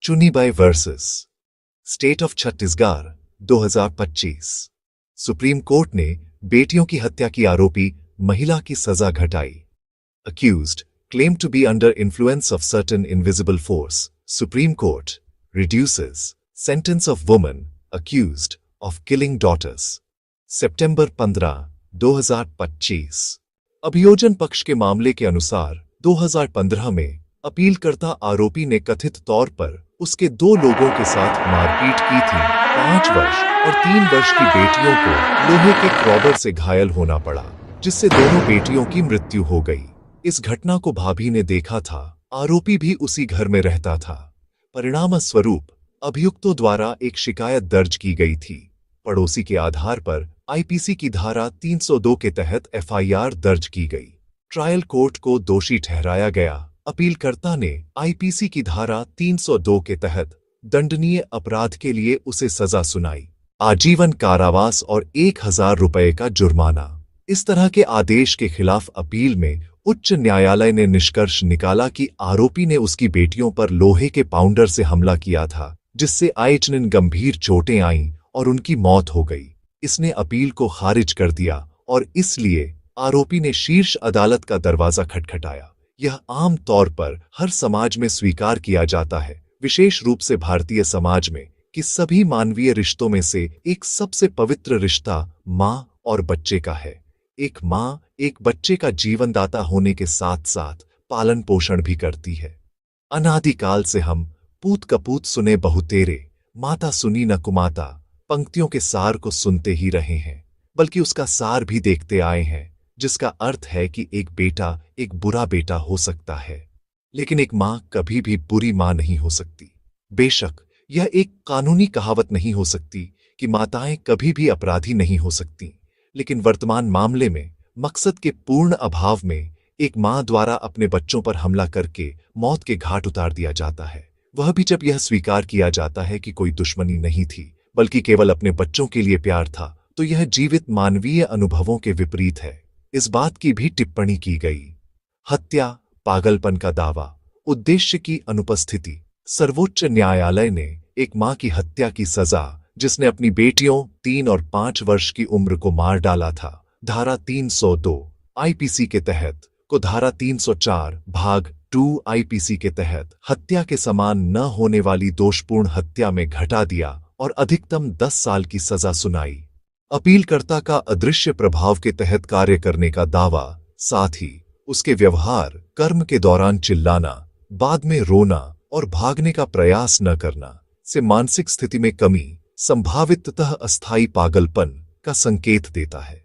चुन्नीबाई versus state of Chhattisgarh 2025। Supreme Court ने बेटियों की हत्या की आरोपी महिला की सजा घटाई। Accused claimed to be under influence of certain invisible force. Supreme Court reduces sentence of woman accused of killing daughters. सितंबर 15, 2025। अभियोजन पक्ष के मामले के अनुसार 2015 में अपीलकर्ता आरोपी ने कथित तौर पर उसके दो लोगों के साथ मारपीट की थी। 5 वर्ष और 3 वर्ष की बेटियों को लोहे के क्रॉबर से घायल होना पड़ा, जिससे दोनों बेटियों की मृत्यु हो गई। इस घटना को भाभी ने देखा था। आरोपी भी उसी घर में रहता था। परिणाम स्वरूप अभियुक्तों द्वारा एक शिकायत दर्ज की गई थी। पड़ोसी के आधार पर आईपीसी की धारा 302 के तहत एफआईआर दर्ज की गई। ट्रायल कोर्ट को दोषी ठहराया गया। अपीलकर्ता ने आईपीसी की धारा 302 के तहत दंडनीय अपराध के लिए उसे सजा सुनाई, आजीवन कारावास और 1000 रुपये का जुर्माना। इस तरह के आदेश के खिलाफ अपील में उच्च न्यायालय ने निष्कर्ष निकाला कि आरोपी ने उसकी बेटियों पर लोहे के पाउंडर से हमला किया था, जिससे आइचन गंभीर चोटें आईं और उनकी मौत हो गई। इसने अपील को खारिज कर दिया और इसलिए आरोपी ने शीर्ष अदालत का दरवाजा खटखटाया। यह आम तौर पर हर समाज में स्वीकार किया जाता है, विशेष रूप से भारतीय समाज में, कि सभी मानवीय रिश्तों में से एक सबसे पवित्र रिश्ता माँ और बच्चे का है। एक माँ एक बच्चे का जीवनदाता होने के साथ साथ पालन पोषण भी करती है। अनादिकाल से हम पूत कपूत सुने बहु तेरे, माता सुनी न कुमाता पंक्तियों के सार को सुनते ही रहे हैं, बल्कि उसका सार भी देखते आए हैं, जिसका अर्थ है कि एक बेटा एक बुरा बेटा हो सकता है, लेकिन एक माँ कभी भी बुरी माँ नहीं हो सकती। बेशक यह एक कानूनी कहावत नहीं हो सकती कि माताएं कभी भी अपराधी नहीं हो सकती, लेकिन वर्तमान मामले में मकसद के पूर्ण अभाव में एक माँ द्वारा अपने बच्चों पर हमला करके मौत के घाट उतार दिया जाता है, वह भी जब यह स्वीकार किया जाता है कि कोई दुश्मनी नहीं थी, बल्कि केवल अपने बच्चों के लिए प्यार था, तो यह जीवित मानवीय अनुभवों के विपरीत है। इस बात की भी टिप्पणी की गई। हत्या पागलपन का दावा, उद्देश्य की अनुपस्थिति। सर्वोच्च न्यायालय ने एक मां की हत्या की सजा, जिसने अपनी बेटियों 3 और 5 वर्ष की उम्र को मार डाला था, धारा 302 आईपीसी के तहत को धारा 304 भाग 2 आईपीसी के तहत हत्या के समान न होने वाली दोषपूर्ण हत्या में घटा दिया और अधिकतम 10 साल की सजा सुनाई। अपीलकर्ता का अदृश्य प्रभाव के तहत कार्य करने का दावा, साथ ही उसके व्यवहार कर्म के दौरान चिल्लाना, बाद में रोना और भागने का प्रयास न करना से मानसिक स्थिति में कमी, संभाविततः अस्थायी पागलपन का संकेत देता है।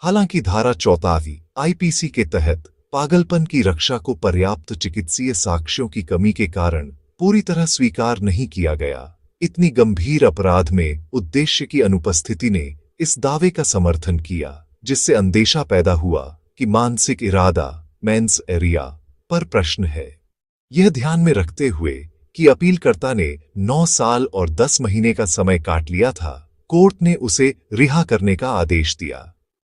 हालांकि धारा 14 आईपीसी के तहत पागलपन की रक्षा को पर्याप्त चिकित्सीय साक्ष्यों की कमी के कारण पूरी तरह स्वीकार नहीं किया गया। इतनी गंभीर अपराध में उद्देश्य की अनुपस्थिति ने इस दावे का समर्थन किया, जिससे अंदेशा पैदा हुआ कि मानसिक इरादा मेंस एरिया पर प्रश्न है। यह ध्यान में रखते हुए कि अपीलकर्ता ने 9 साल और 10 महीने का समय काट लिया था, कोर्ट ने उसे रिहा करने का आदेश दिया।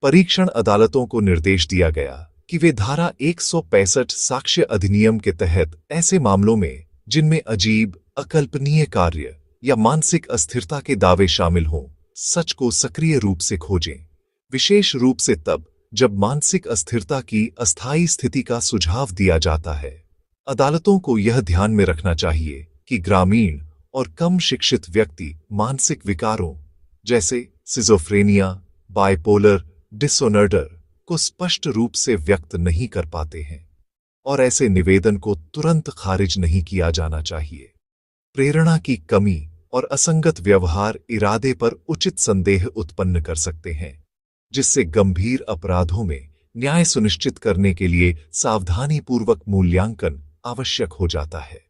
परीक्षण अदालतों को निर्देश दिया गया कि वे धारा 165 साक्ष्य अधिनियम के तहत ऐसे मामलों में जिनमें अजीब, अकल्पनीय कार्य या मानसिक अस्थिरता के दावे शामिल हों, सच को सक्रिय रूप से खोजें, विशेष रूप से तब जब मानसिक अस्थिरता की अस्थायी स्थिति का सुझाव दिया जाता है। अदालतों को यह ध्यान में रखना चाहिए कि ग्रामीण और कम शिक्षित व्यक्ति मानसिक विकारों जैसे सिजोफ्रेनिया, बाइपोलर डिसऑर्डर को स्पष्ट रूप से व्यक्त नहीं कर पाते हैं, और ऐसे निवेदन को तुरंत खारिज नहीं किया जाना चाहिए। प्रेरणा की कमी और असंगत व्यवहार इरादे पर उचित संदेह उत्पन्न कर सकते हैं, जिससे गंभीर अपराधों में न्याय सुनिश्चित करने के लिए सावधानीपूर्वक मूल्यांकन आवश्यक हो जाता है।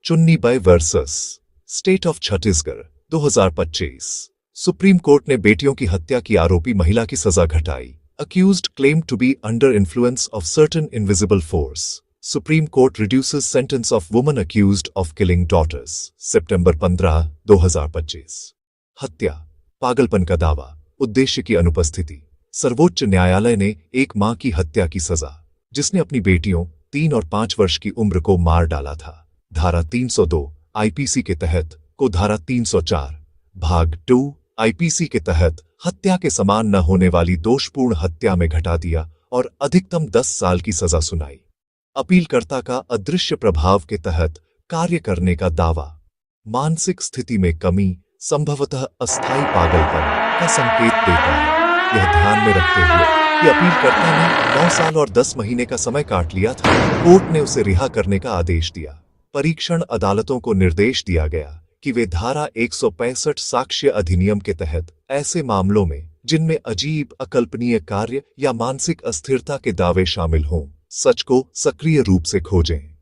Chunnibai versus state of Chhattisgarh 2025। Supreme Court ने बेटियों की हत्या की आरोपी महिला की सजा घटाई। Accused claimed to be under influence of certain invisible force. Supreme Court reduces sentence of woman accused of killing daughters. सितंबर 15, 2025। हत्या पागलपन का दावा, उद्देश्य की अनुपस्थिति। सर्वोच्च न्यायालय ने एक मां की हत्या की सजा, जिसने अपनी बेटियों 3 और 5 वर्ष की उम्र को मार डाला था, धारा 302 आईपीसी के तहत को धारा 304 भाग 2 आईपीसी के तहत हत्या के समान न होने वाली दोषपूर्ण हत्या में घटा दिया और अधिकतम 10 साल की सजा सुनाई। अपीलकर्ता का अदृश्य प्रभाव के तहत कार्य करने का दावा मानसिक स्थिति में कमी, संभवतः अस्थायी पागलपन का संकेत देता है। यह ध्यान में रखते हुए कि अपीलकर्ता ने 9 साल और 10 महीने का समय काट लिया था, कोर्ट ने उसे रिहा करने का आदेश दिया। परीक्षण अदालतों को निर्देश दिया गया कि वे धारा 165 साक्ष्य अधिनियम के तहत ऐसे मामलों में जिनमें अजीब, अकल्पनीय कार्य या मानसिक अस्थिरता के दावे शामिल हों, सच को सक्रिय रूप से खोजें।